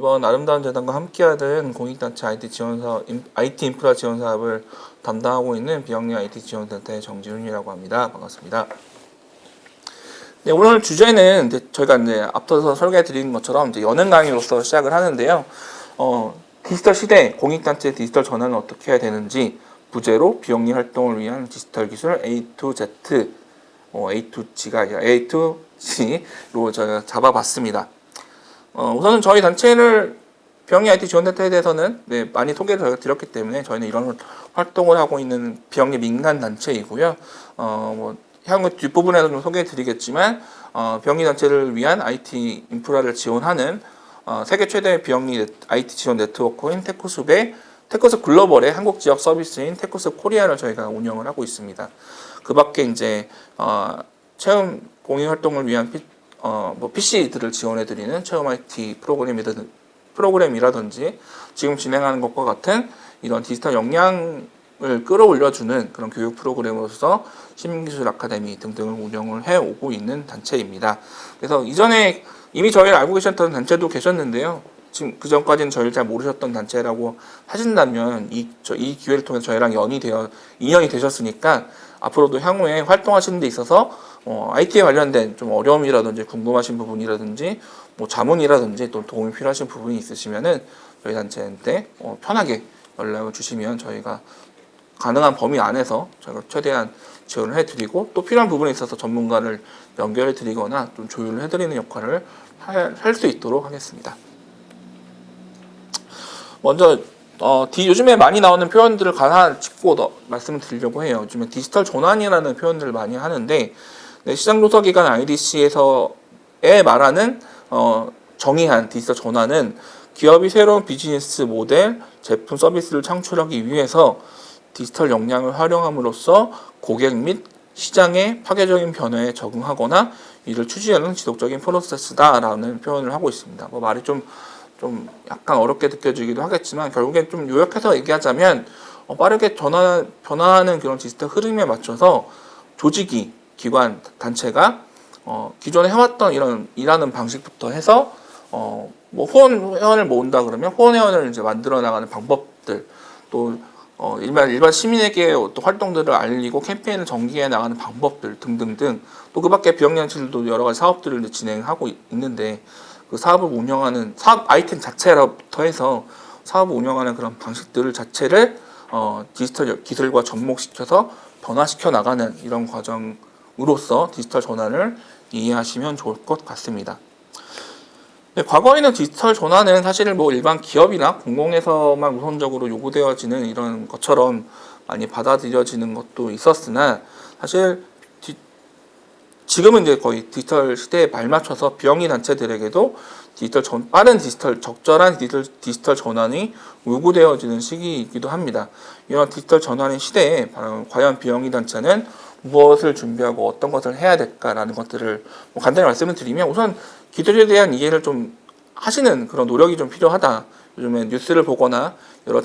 이번 아름다운 재단과 함께하는 공익단체 IT 지원 사업, IT 인프라 지원 사업을 담당하고 있는 비영리 IT 지원센터의 정지훈이라고 합니다. 반갑습니다. 네, 오늘 주제는 저희가 앞서서 설계해 드린 것처럼 연응 강의로서 시작을 하는데요. 디지털 시대 공익단체 디지털 전환을 어떻게 해야 되는지 부제로 비영리 활동을 위한 디지털 기술 A to Z, A to G가 아니라 A to G로 저희가 잡아봤습니다. 우선은 저희 단체를 비영리 IT 지원센터에 대해서는 많이 소개를 저희가 드렸기 때문에 저희는 이런 활동을 하고 있는 비영리 민간 단체이고요. 향후 뒷부분에서 좀 소개해 드리겠지만 비영리 단체를 위한 IT 인프라를 지원하는 세계 최대의 비영리 IT 지원 네트워크인 테크숲의 테크숲 글로벌의 한국 지역 서비스인 테크숲 코리아를 저희가 운영을 하고 있습니다. 그 밖에 이제 체험 공유 활동을 위한 PC들을 지원해드리는 체험 IT 프로그램이라든지 지금 진행하는 것과 같은 이런 디지털 역량을 끌어올려주는 그런 교육 프로그램으로서 시민기술 아카데미 등등을 운영을 해오고 있는 단체입니다. 그래서 이전에 이미 저희를 알고 계셨던 단체도 계셨는데요. 지금 그 전까지는 저희를 잘 모르셨던 단체라고 하신다면 이 기회를 통해서 저희랑 2년이 되셨으니까 앞으로도 향후에 활동하시는 데 있어서 IT에 관련된 좀 어려움이라든지 궁금하신 부분이라든지 자문이라든지 또 도움이 필요하신 부분이 있으시면은 저희 단체한테 편하게 연락을 주시면 저희가 가능한 범위 안에서 저희가 최대한 지원을 해드리고 또 필요한 부분에 있어서 전문가를 연결해드리거나 좀 조율을 해드리는 역할을 할 수 있도록 하겠습니다. 먼저 요즘에 많이 나오는 표현들을 하나 짚고 말씀을 드리려고 해요. 요즘에 디지털 전환이라는 표현들을 많이 하는데 시장조사기관 IDC에서에 말하는 정의한 디지털 전환은 기업이 새로운 비즈니스 모델, 제품 서비스를 창출하기 위해서 디지털 역량을 활용함으로써 고객 및 시장의 파괴적인 변화에 적응하거나 이를 추진하는 지속적인 프로세스다라는 표현을 하고 있습니다. 말이 좀 약간 어렵게 느껴지기도 하겠지만 결국엔 좀 요약해서 얘기하자면 빠르게 변화하는 그런 디지털 흐름에 맞춰서 조직이, 기관, 단체가 기존에 해왔던 이런 일하는 방식부터 해서 후원 회원을 모은다 그러면 후원 회원을 이제 만들어 나가는 방법들, 또 일반 시민에게 어떤 활동들을 알리고 캠페인을 전개해 나가는 방법들 등등등, 또 그 밖에 비영리단체들도 여러 가지 사업들을 이제 진행하고 있는데 그 사업을 운영하는 사업 아이템 자체로부터 해서 사업을 운영하는 그런 방식들을 자체를 디지털 기술과 접목시켜서 변화시켜 나가는 이런 과정으로서 디지털 전환을 이해하시면 좋을 것 같습니다. 과거에는 디지털 전환은 사실 일반 기업이나 공공에서만 우선적으로 요구되어지는 이런 것처럼 많이 받아들여지는 것도 있었으나 사실 지금은 이제 거의 디지털 시대에 발맞춰서 비영리 단체들에게도 적절한 디지털 전환이 요구되어지는 시기이기도 합니다. 이런 디지털 전환의 시대에 과연 비영리 단체는 무엇을 준비하고 어떤 것을 해야 될까라는 것들을 간단히 말씀을 드리면, 우선 기술에 대한 이해를 좀 하시는 그런 노력이 좀 필요하다. 요즘에 뉴스를 보거나 여러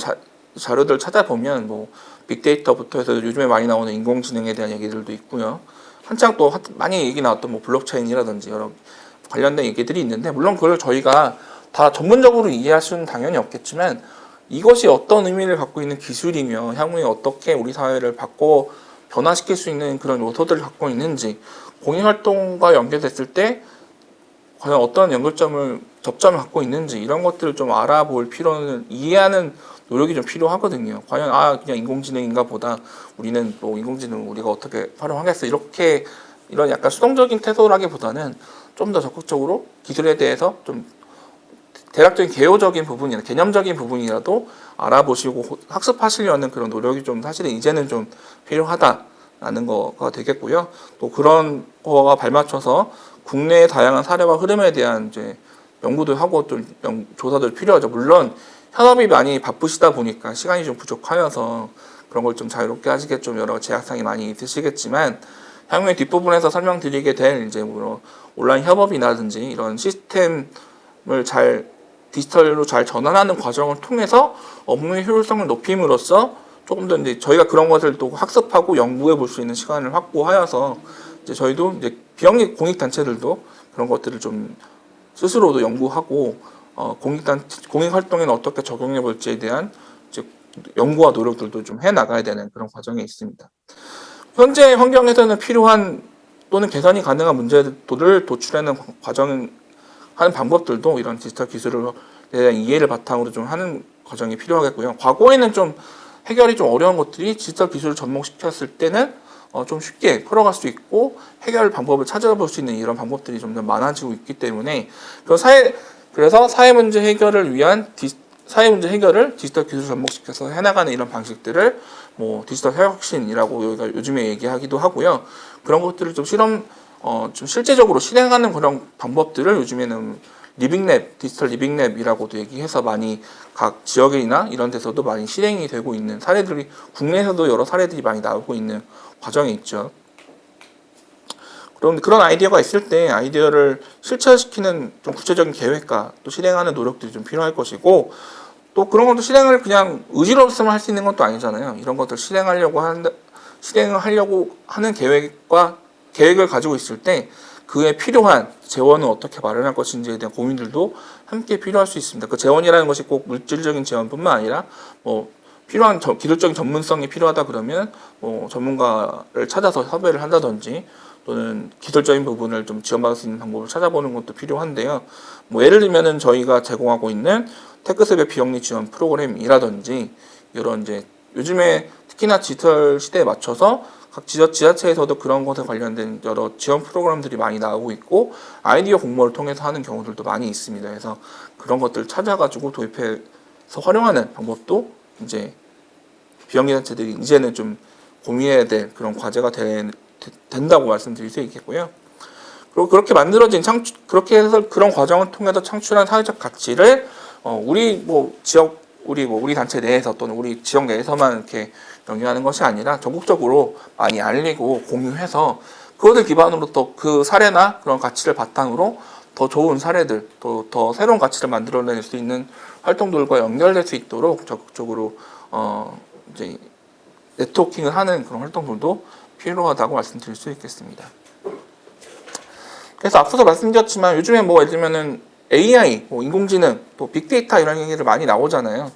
자료들을 찾아보면 빅데이터부터 해서 요즘에 많이 나오는 인공지능에 대한 얘기들도 있고요. 한창 또 많이 얘기 나왔던 블록체인이라든지 여러 관련된 얘기들이 있는데, 물론 그걸 저희가 다 전문적으로 이해할 수는 당연히 없겠지만 이것이 어떤 의미를 갖고 있는 기술이며 향후에 어떻게 우리 사회를 변화시킬 수 있는 그런 요소들을 갖고 있는지, 공익활동과 연계됐을 때 과연 어떤 접점을 갖고 있는지 이런 것들을 좀 알아볼 필요는, 이해하는 노력이 좀 필요하거든요. 과연 그냥 인공지능인가 보다 우리는 인공지능 우리가 어떻게 활용하겠어, 이런 약간 수동적인 태도라기보다는 좀 더 적극적으로 기술에 대해서 좀 대략적인 개념적인 부분이라도 알아보시고 학습하시려는 그런 노력이 좀 사실은 이제는 좀 필요하다라는 거가 되겠고요. 또 그런 거가 발맞춰서 국내의 다양한 사례와 흐름에 대한 이제 연구도 하고 또 조사도 필요하죠. 물론 현업이 많이 바쁘시다 보니까 시간이 좀 부족하여서 그런 걸 좀 자유롭게 하시게 좀 여러 제약상이 많이 있으시겠지만, 향후에 뒷부분에서 설명드리게 될 이제 온라인 협업이라든지 이런 시스템을 디지털로 잘 전환하는 과정을 통해서 업무의 효율성을 높임으로써 조금 더 이제 저희가 그런 것을 또 학습하고 연구해 볼 수 있는 시간을 확보하여서 이제 저희도 이제 비영리 공익 단체들도 그런 것들을 좀 스스로도 연구하고 공익 활동에는 어떻게 적용해 볼지에 대한 이제 연구와 노력들도 좀 해 나가야 되는 그런 과정이 있습니다. 현재 환경에서는 필요한 또는 개선이 가능한 문제들을 도출하는 하는 방법들도 이런 디지털 기술에 대한 이해를 바탕으로 좀 하는 과정이 필요하겠고요. 과거에는 좀 해결이 좀 어려운 것들이 디지털 기술을 접목시켰을 때는 좀 쉽게 풀어갈 수 있고 해결 방법을 찾아볼 수 있는 이런 방법들이 점점 많아지고 있기 때문에 그래서 사회 문제 해결을 디지털 기술 접목시켜서 해나가는 이런 방식들을 뭐 디지털 혁신이라고 여기가 요즘에 얘기하기도 하고요. 그런 것들을 좀 실제적으로 실행하는 그런 방법들을 요즘에는 디지털 리빙랩이라고도 얘기해서 많이 각 지역이나 이런 데서도 많이 실행이 되고 있는 사례들이 국내에서도 여러 사례들이 많이 나오고 있는 과정이 있죠. 그런 아이디어가 있을 때 아이디어를 실체화시키는 좀 구체적인 계획과 또 실행하는 노력들이 좀 필요할 것이고 또 그런 것도 실행을 그냥 의지로 없으면 할 수 있는 것도 아니잖아요. 이런 것들 실행하려고 하는 계획을 가지고 있을 때 그에 필요한 재원은 어떻게 마련할 것인지에 대한 고민들도 함께 필요할 수 있습니다. 그 재원이라는 것이 꼭 물질적인 재원뿐만 아니라 뭐 필요한 기술적인 전문성이 필요하다 그러면 뭐 전문가를 찾아서 섭외를 한다든지 또는 기술적인 부분을 좀 지원받을 수 있는 방법을 찾아보는 것도 필요한데요. 뭐 예를 들면은 저희가 제공하고 있는 테크스베 비영리 지원 프로그램이라든지 이런 이제 요즘에 특히나 디지털 시대에 맞춰서 각 지자체에서도 그런 것에 관련된 여러 지원 프로그램들이 많이 나오고 있고 아이디어 공모를 통해서 하는 경우들도 많이 있습니다. 그래서 그런 것들 찾아가지고 도입해서 활용하는 방법도 이제 비영리 단체들이 이제는 좀 고민해야 될 그런 과제가 된다고 말씀드릴 수 있겠고요. 그리고 그렇게 해서 그런 과정을 통해서 창출한 사회적 가치를 우리 단체 내에서 또는 우리 지역 내에서만 이렇게 영위하는 것이 아니라 전국적으로 많이 알리고 공유해서 그것을 기반으로 또 그 사례나 그런 가치를 바탕으로 더 좋은 사례들, 또 더 새로운 가치를 만들어낼 수 있는 활동들과 연결될 수 있도록 적극적으로 이제 네트워킹을 하는 그런 활동들도 필요하다고 말씀드릴 수 있겠습니다. 그래서 앞서서 말씀드렸지만 요즘에 뭐 예를 들면은 AI, 뭐 인공지능, 또 빅데이터 이런 얘기를 많이 나오잖아요.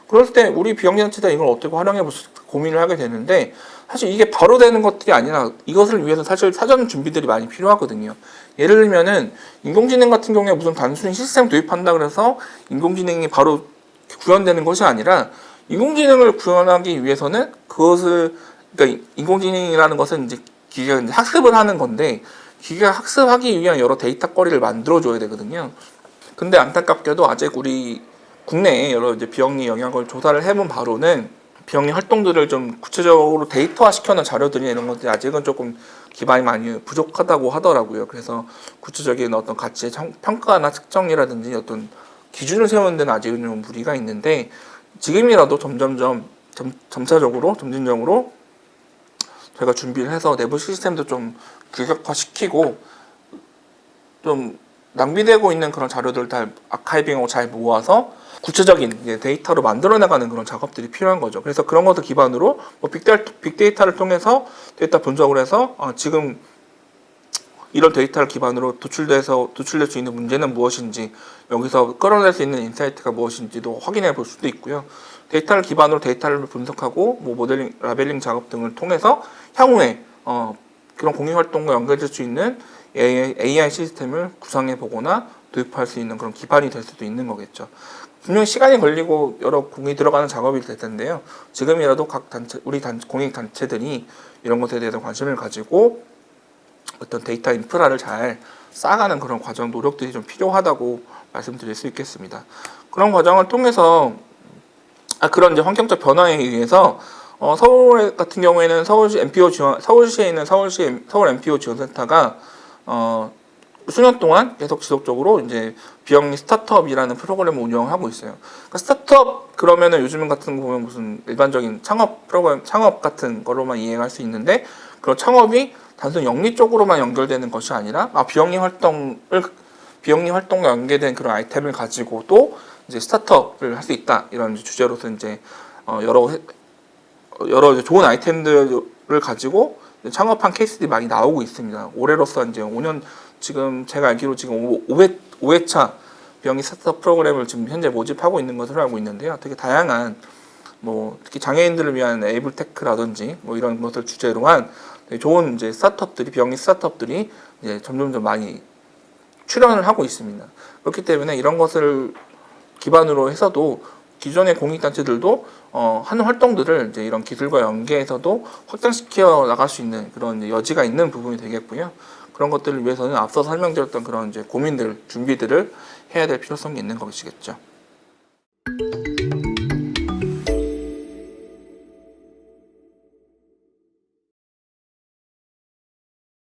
그럴 때 우리 비영리단체가 이걸 어떻게 활용해 볼 수 고민을 하게 되는데 사실 이게 바로 되는 것들이 아니라 이것을 위해서 사실 사전 준비들이 많이 필요하거든요. 예를 들면은 인공지능 같은 경우에 무슨 단순히 시스템 도입한다 그래서 인공지능이 바로 구현되는 것이 아니라 인공지능을 구현하기 위해서는 그러니까 인공지능이라는 것은 이제 기계가 이제 학습을 하는 건데 기계가 학습하기 위한 여러 데이터거리를 만들어줘야 되거든요. 근데 안타깝게도 아직 우리 국내에 여러 이제 비영리 영역을 조사를 해본 바로는 비영리 활동들을 좀 구체적으로 데이터화 시켜놓은 자료들이 이런 것들이 아직은 조금 기반이 많이 부족하다고 하더라고요. 그래서 구체적인 어떤 가치의 평가나 측정이라든지 어떤 기준을 세우는 데는 아직은 좀 무리가 있는데 지금이라도 점차적으로 점진적으로 저희가 준비를 해서 내부 시스템도 좀 규격화시키고 좀 낭비되고 있는 그런 자료들을 다 아카이빙하고 잘 모아서 구체적인 데이터로 만들어나가는 그런 작업들이 필요한 거죠. 그래서 그런 것을 기반으로 뭐 빅데이터를 통해서 데이터 분석을 해서 지금 이런 데이터를 기반으로 도출될 수 있는 문제는 무엇인지 여기서 끌어낼 수 있는 인사이트가 무엇인지도 확인해 볼 수도 있고요. 데이터를 기반으로 데이터를 분석하고 뭐 모델링, 라벨링 작업 등을 통해서 향후에 그런 공익 활동과 연결될 수 있는 AI 시스템을 구상해 보거나 도입할 수 있는 그런 기반이 될 수도 있는 거겠죠. 분명히 시간이 걸리고 여러 공이 들어가는 작업이 될 텐데요. 지금이라도 각 단체, 공익 단체들이 이런 것에 대해서 관심을 가지고 어떤 데이터 인프라를 잘 쌓아가는 그런 과정 노력들이 좀 필요하다고 말씀드릴 수 있겠습니다. 그런 과정을 통해서 그런 이제 환경적 변화에 의해서 서울 같은 경우에는 서울시에 있는 서울 MPO 지원센터가 수년 동안 계속 지속적으로 이제 비영리 스타트업이라는 프로그램을 운영하고 있어요. 그러니까 스타트업 그러면은 요즘 같은 거 보면 무슨 일반적인 창업 프로그램, 창업 같은 거로만 이해할 수 있는데 그런 창업이 단순 영리 쪽으로만 연결되는 것이 아니라 비영리 활동과 연계된 그런 아이템을 가지고 또 이제 스타트업을 할 수 있다 이런 주제로서 이제 여러 좋은 아이템들을 가지고 창업한 케이스들이 많이 나오고 있습니다. 올해로서 이제 5년 지금 제가 알기로 지금 5회차 비영리 스타트업 프로그램을 지금 현재 모집하고 있는 것으로 알고 있는데요. 되게 다양한 특히 장애인들을 위한 에이블테크라든지 이런 것을 주제로 한 되게 좋은 이제 스타트업들이 비영리 스타트업들이 이제 점점 많이 출연을 하고 있습니다. 그렇기 때문에 이런 것을 기반으로 해서도 기존의 공익단체들도 하는 활동들을 이제 이런 기술과 연계해서도 확장시켜 나갈 수 있는 그런 이제 여지가 있는 부분이 되겠고요. 그런 것들을 위해서는 앞서 설명드렸던 그런 이제 고민들, 준비들을 해야 될 필요성이 있는 것이겠죠.